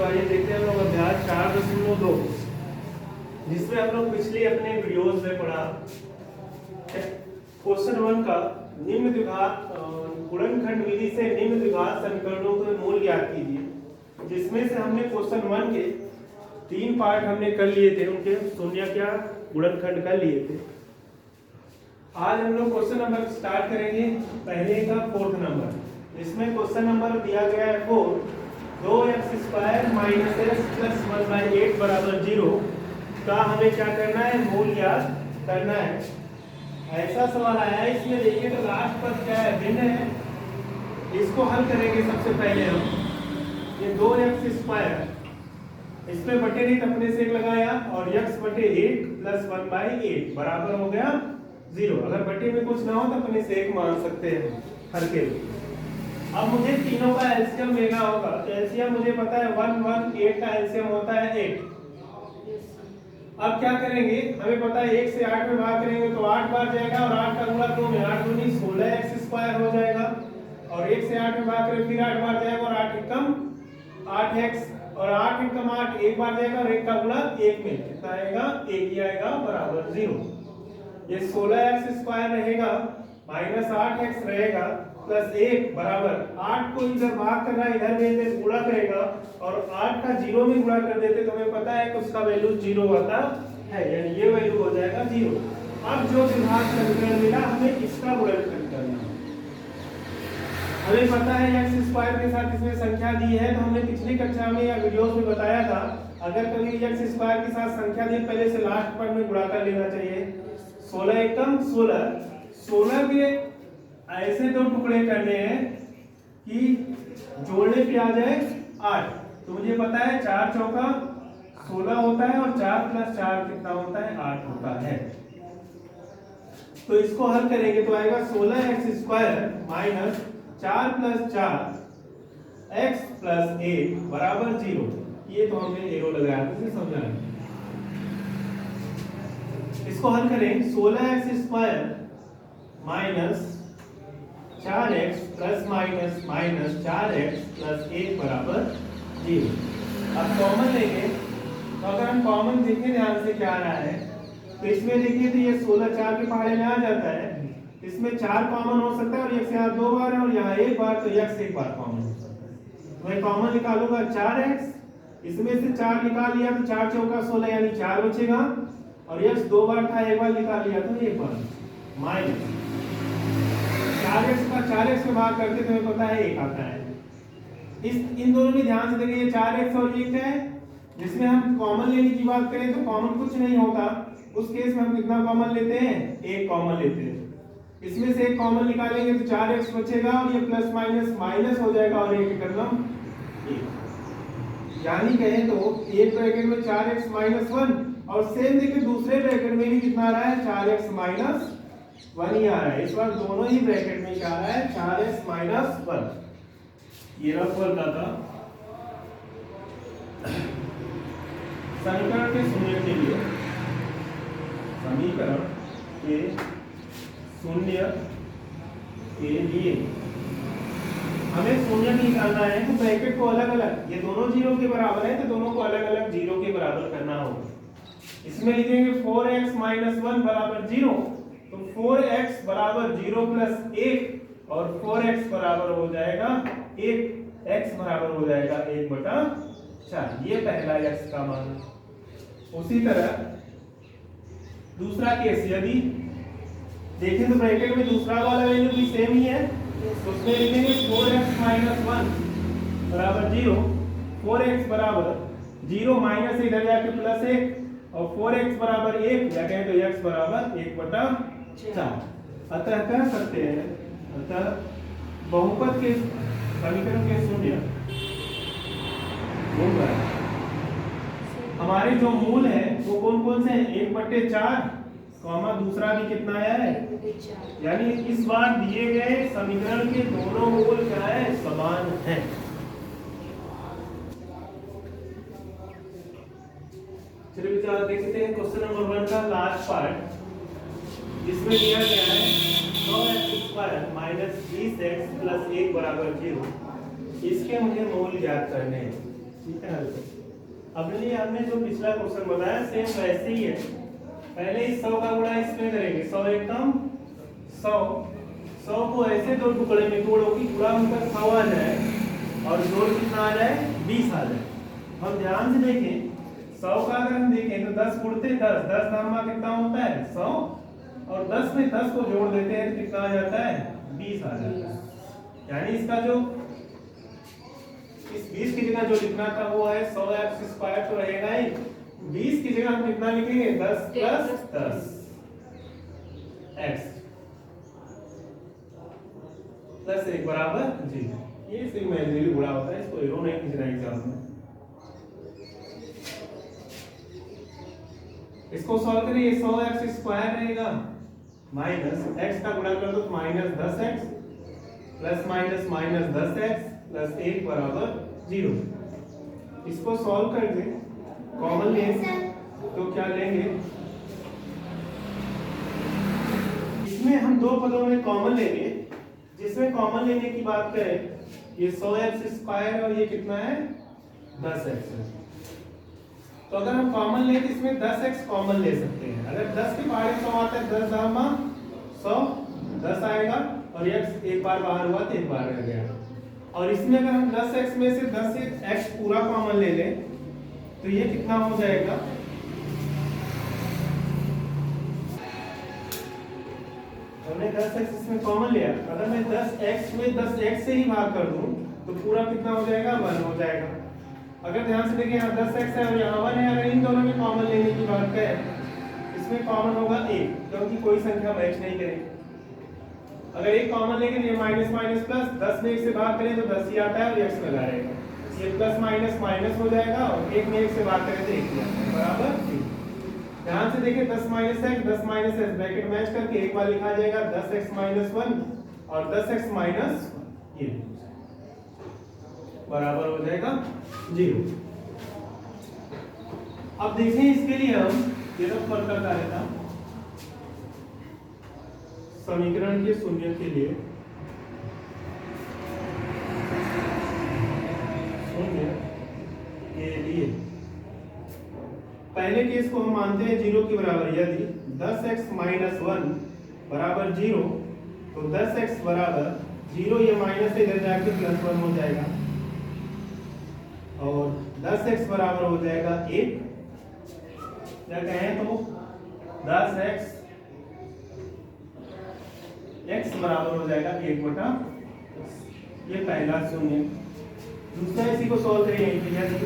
तो आइए देखते हैं हम लोग अभ्यास 4.2, जिसमें हम लोग पिछले अपने वीडियोस में पढ़ा क्वेश्चन 1 का निम्न द्विघात गुणनखंड विधि से निम्न द्विघात समीकरणों के मूल ज्ञात कीजिए, जिसमें से हमने क्वेश्चन 1 के 3 पार्ट हमने कर लिए थे, उनके शून्य क्या गुणनखंड कर लिए थे। आज हम लोग क्वेश्चन नंबर स्टार्ट करेंगे पहले का 4th नंबर, जिसमें क्वेश्चन नंबर दिया गया है 4, 2x² - x + 1/8 बराबर 0 का हमें क्या करना है, मूल ज्ञात करना है। ऐसा सवाल आया है, इसमें देखिए तो लास्ट पर क्या है, भिन्न है। इसको हल करेंगे सबसे पहले हम। ये 2x², इसमें बटे नहीं अपने से एक लगाया और x/8 + 1/8 बराबर हो गया 0। अगर बटे में कुछ ना हो तो अपने से एक मान सकते हैं हर के लिए। अब मुझे तीनों का एलसीएम लेना होगा, तो एलसीएम मुझे पता है 1 1 8 का एलसीएम होता है 8। अब क्या करेंगे, हमें पता है 1 से 8 में भाग करेंगे तो 8 बार जाएगा और 8 का गुणा 2 में 8 दूनी 16x² हो जाएगा। और 1 से 8 में भाग करें फिर 8 बार जाएगा और 8 एकम 8x और 8 एकम 8 एक बार जाएगा और 1 का गुणा 1 में कितना आएगा, 1 ही आएगा बराबर 0। ये 16x² रहेगा माइनस 8x रहेगा प्लस 1 बराबर 8 को इधर भाग करना है, इधर में इधर गुणा करेगा और 8 का 0 में गुणा कर देते तो हमें पता है कि उसका वैल्यू 0 आता है, यानी ये वैल्यू हो जाएगा 0। अब जो द्विघात समीकरण मिला हमें इसका गुणनखंड करना है। हमें पता है x² के साथ इसमें संख्या दी है, तो हमने पिछली कक्षा में या वीडियोस में बताया था, अगर कभी x² के साथ संख्या दी पहले से लास्ट पर में गुणा कर लेना चाहिए। 16 एकम 16 के ऐसे दो टुकड़े करने हैं कि जोड़ने पे आ जाए 8। तो मुझे पता है 4 चौका 16 होता है और 4 + 4 कितना होता है, 8 होता है। तो इसको हल करेंगे तो आएगा 16x² - 4 + 4 x + 1 बराबर 0। ये तो हमने एरो लगाया था, इसे समझाना। इसको हल करें 16x² - 4x ± -4x + 1 बराबर 0। अब कॉमन लेंगे, तो अगर हम कॉमन देखें ध्यान से क्या आ रहा है, तो इसमें देखिए तो ये 16 4 के पहाड़े में आ जाता है, इसमें 4 कॉमन हो सकता है और x यहाँ 2 बार है और यहाँ 1 बार, तो x 1 बार कॉमन हो सकता है। तो मैं कॉमन निकालूंगा 4x, इसमें से 4 निकाल लिया तो 4 चौका 16 यानी 4 बचेगा और x 2 बार था, 1 बार निकाल लिया तो 1 बार माइनस 4x का 4x में भाग करते तो हमें पता है 1 आता है। इन दोनों में ध्यान से देखिए 4x और 1 है, जिसमें हम कॉमन लेने की बात करें तो कॉमन कुछ नहीं होता, उस केस में हम कितना कॉमन लेते हैं, 1 कॉमन लेते हैं। इसमें से 1 कॉमन निकालेंगे तो 4x बचेगा और ये प्लस माइनस माइनस हो जाएगा और 1 करना 1, यानी कहें तो एक ब्रैकेट में 4x - 1 और सेम देखिए दूसरे ब्रैकेट में भी कितना आ रहा है, 4x - 1 ही आ रहा है। इस बार दोनों ही ब्रैकेट में क्या आ रहा है, 4x - 1। ये रफल का था समीकरण के शून्य के लिए, समीकरण के शून्य के लिए हमें शून्य निकालना है, तो ब्रैकेट को अलग अलग, ये दोनों 0 के बराबर है तो दोनों को अलग अलग 0 के बराबर करना होगा। इसमें लिखेंगे 4x - 1 बराबर 0, तो 4x बराबर 0 + 1 और 4x बराबर हो जाएगा 1, x बराबर हो जाएगा 1/4। ये पहला x का मान। उसी तरह दूसरा केस यदि देखें तो ब्रैकेट में दूसरा वाला वैल्यू भी सेम ही है, तो उसमें लिखेंगे 4x - 1 बराबर 0, 4x बराबर 0 माइनस इधर जाके प्लस 1 और 4x बराबर 1 या कहें तो x बराबर 1/4। अतः कह सकते हैं, अतः बहुपद के समीकरण के शून्य हमारे जो मूल है वो कौन कौन से हैं, 1/4 कॉमा दूसरा भी कितना आया है, यानी इस बार दिए गए समीकरण के दोनों मूल क्या है, समान हैं। चलिए विचार देखते हैं क्वेश्चन नंबर 1 का लास्ट पार्ट, जिसमें दिया गया है 9x² - 20x + 1 बराबर 0। इसके मुझे मूल ज्ञात करने हैं। ठीक है। अपने लिए हमने जो पिछला क्वेश्चन बनाया सेम वैसे ही है। पहले इस 100 का गुणा इसमें करेंगे, 100 एकम 100 को ऐसे दो टुकड़े में तोड़ो कि गुणा उनका 100 आ जाए और जोड़ कितना आ जाए, 20 आ जाए। हम ध्यान से देखें, 100 का अगर हम देखें तो 10 गुणते 10, 10 धामा कितना होता है 100, और 10 में 10 को जोड़ देते हैं तो कितना आ जाता है 20 आ जाता है। यानी इसका जो इस 20 की जगह जो लिखना था वो है 100x² तो रहेगा ही, 20 की जगह हम कितना लिखेंगे 10 + 10 x प्लस 1 बराबर 0। ये सिर्फ इमेजिनरी गुणा होता है, इसको एरो नहीं खींचना एग्जाम में। इसको सॉल्व करिए, 100x² रहेगा माइनस x का गुणा कर दो तो -10x plus minus -10x plus 1 बराबर 0। इसको सॉल्व कर दे, कॉमन ले तो क्या लेंगे, इसमें हम दो पदों में कॉमन लेंगे। जिसमें कॉमन लेने की बात करें, ये 100x² और ये कितना है 10x है। तो अगर हम कॉमन लें तो इसमें 10x कॉमन ले सकते हैं। अगर 10 के बाहर 100 आता है, 10 धामा 100 10 आएगा और x एक बार बाहर हुआ तो एक बार रह गया। और इसमें अगर हम 10x में से 10x पूरा कॉमन ले लें तो ये कितना हो जाएगा, हमने 10x इसमें कॉमन लिया। अगर मैं 10x में 10x से ही भाग कर दूं तो पूरा कितना हो जाएगा 1 हो जाएगा। अगर ध्यान से देखिए, यहाँ 10x है और यहाँ 1 है। अगर इन दोनों में कॉमन लेने की बात करें, इसमें कॉमन होगा 1, क्योंकि कोई संख्या मैच नहीं करेगी। अगर एक कॉमन लेंगे तो ये माइनस माइनस प्लस, 10 में 1 से भाग करें तो 10 ही आता है और x लगा रहेगा। ये प्लस माइनस माइनस हो जाएगा और 1 में 1 से भाग करें तो 1 ही आता है बराबर 3। ध्यान से देखिए, 10 - x 10 - x ब्रैकेट मैच करके एक बार लिखा जाएगा 10x - 1 और 10x - 1 ये बराबर हो जाएगा 0। अब देखें, इसके लिए हम ये तो फल का कार्य था, समीकरण के शून्य के लिए शून्य के लिए पहले केस को हम मानते हैं 0 के बराबर। यदि 10x - 1 बराबर 0 तो 10x बराबर 0, ये माइनस से इधर जाके +1 हो जाएगा और 10x बराबर हो जाएगा 1। क्या कहें तो 10x x बराबर हो जाएगा 1/10। ये पहला शून्य। दूसरा इसी को सॉल्व करेंगे, यदि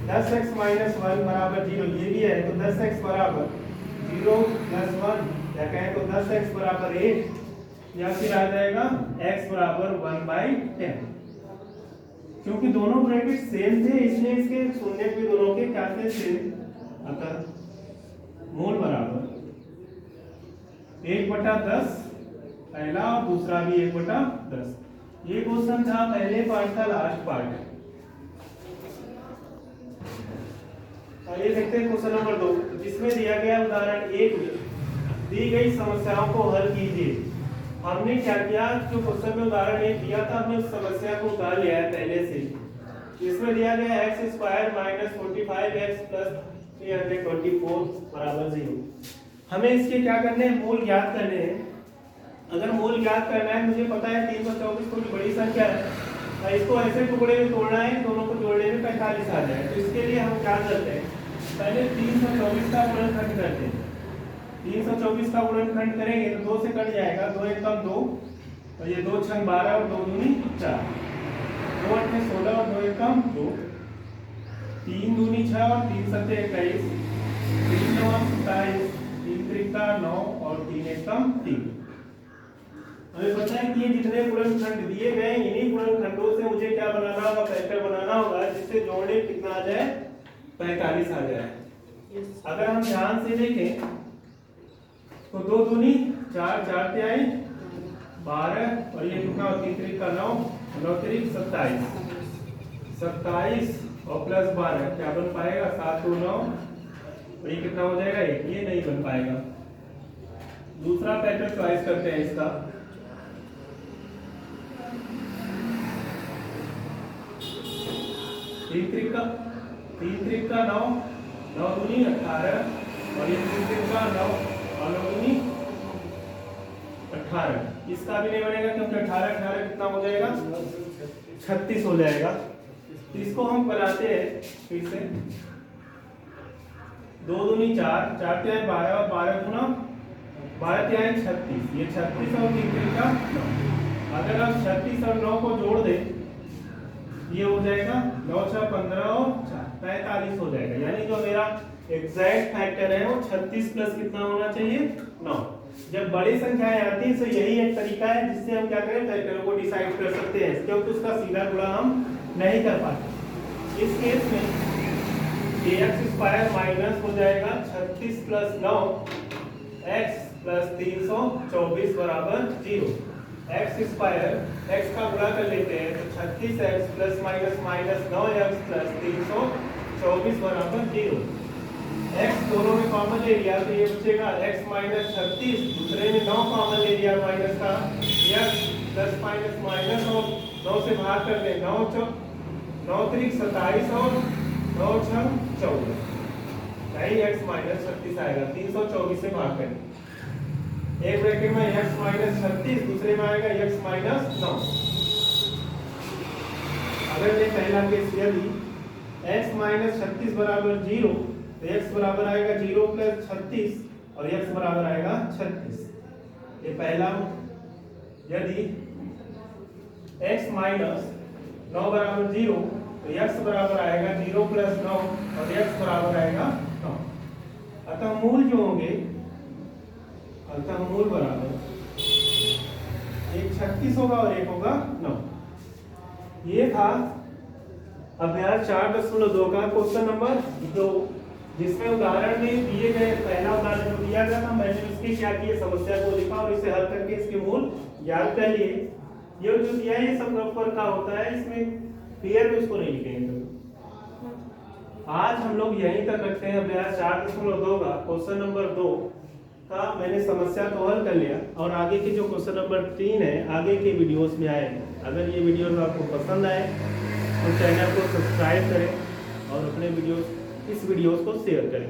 10x - 1 बराबर 0 ये भी है तो 10x बराबर 0 + 1, या कहें तो 10x बराबर 1, या फिर आ जाएगा x बराबर 1/10। क्योंकि दोनों ब्रैकेट सेम थे इसलिए इसके शून्य भी दोनों के क्या थे सेम। अतः मूल बराबर 1/10 पहला और दूसरा भी 1/10। ये क्वेश्चन था पहले पार्ट का लास्ट पार्ट। आइए देखते हैं क्वेश्चन नंबर 2, जिसमें दिया गया उदाहरण 1 में दी गई समस्याओं को हल कीजिए। हमने क्या किया, जो क्वेश्चन में उदाहरण 1 दिया था हमने उस समस्या को उतार लिया है पहले से। इसमें दिया गया x² - 45x + 324 बराबर 0। हमें इसके क्या करने हैं, मूल ज्ञात करने हैं। अगर मूल ज्ञात करना है, मुझे पता है 324 कोई बड़ी संख्या है, इसको ऐसे टुकड़े में तोड़ना है, दोनों को जोड़ने में 45 आ जाए। तो इसके लिए हम क्या करते हैं, पहले 324 का गुणनखंड करते हैं। 324 का गुणनखंड करेंगे तो 2 से कट जाएगा, 2 × 2 और ये 2 × 12 और 2 दूनी 4, 2 × 8 16 और 2 × 2, 3 दूनी 6 और 3 × 7 21, 3 × 9 27, 3 × 3 9 और 3 × 3। हमें पता है कि ये जितने गुणनखंड दिए गए इन्हीं गुणनखंडों से मुझे क्या बनाना होगा, फैक्टर बनाना होगा, जिससे जोड़ने कितना आ जाए 45 आ जाए। अगर हम ध्यान से देखें तो 2 दूनी 4, 4 से आई 12 और ये कितना 3 × 3 9, 9 × 3 27, 27 और प्लस 12 क्या बन पाएगा 7 2 9 और ये कितना हो जाएगा 1, ये नहीं बन पाएगा। दूसरा पैटर्न चॉइस करते हैं इसका। तीन त्रिका 9, 9 दूनी 18 और ये 3 त्रिका 9 और 9 दूनी 18। इसका भी नहीं बनेगा क्योंकि 18 18 कितना हो जाएगा 36 हो जाएगा। तो इसको हम बनाते हैं फिर से। 2 दूनी 4, 4 तिहाई 12 और 12 गुना 12 तिहाई 36। ये 36 और 3 त्रिका 9। अगर आप 36 और 9 को जोड़ दें ये हो जाएगा 9 6 15 और 4 45 हो जाएगा। यानी जो मेरा एग्जैक्ट फैक्टर है वो 36 प्लस कितना होना चाहिए 9। जब बड़ी संख्याएं आती है तो यही एक तरीका है जिससे हम क्या करें फैक्टरों को डिसाइड कर सकते हैं, क्योंकि उसका सीधा गुणा हम नहीं कर पाते। इस केस में x स्क्वायर माइनस हो जाएगा 36 प्लस 9 x प्लस 324 बराबर 0। x स्क्वायर x का गुणा कर लेते हैं तो 36x plus minus minus 9x plus 324 बराबर 0। x दोनों में कॉमन ले लिया तो ये बचेगा x माइनस 36, दूसरे में 9 कॉमन ले लिया माइनस का, x प्लस माइनस माइनस और 9 से भाग कर दें 9 त्रिक 27 और 9 6 14, नहीं x माइनस 36 आएगा। 324 से भाग करें, एक ब्रैकेट में x माइनस 36, दूसरे में आएगा x माइनस 9। अगर ये पहला केस यदि x माइनस 36 बराबर 0 तो x बराबर आएगा 0 प्लस 36 और x बराबर आएगा 36। ये पहला। यदि x माइनस 9 बराबर 0 तो x बराबर आएगा 0 प्लस 9 और x बराबर आएगा 9। अतः मूल जो होंगे मूल बराबर एक 36 होगा और एक होगा 9। ये था अभ्यास 4.2 का क्वेश्चन नंबर 2, जिसमें उदाहरण में दिए गए पहला उदाहरण जो दिया गया था मैंने उसकी क्या किया समस्या को लिखा और इसे हल करके इसके मूल ज्ञात कर लिए। ये जो दिया है ये सब नंबर का होता है, इसमें पेयर में इसको नहीं लिखेंगे। आज हम लोग यहीं तक रखते हैं अभ्यास 4.2 का क्वेश्चन नंबर 2 का मैंने समस्या तो हल कर लिया और आगे के जो क्वेश्चन नंबर 3 है आगे के वीडियोस में आएंगे। अगर ये वीडियोस आपको पसंद आए तो चैनल को सब्सक्राइब करें और अपने इस वीडियोस को शेयर करें।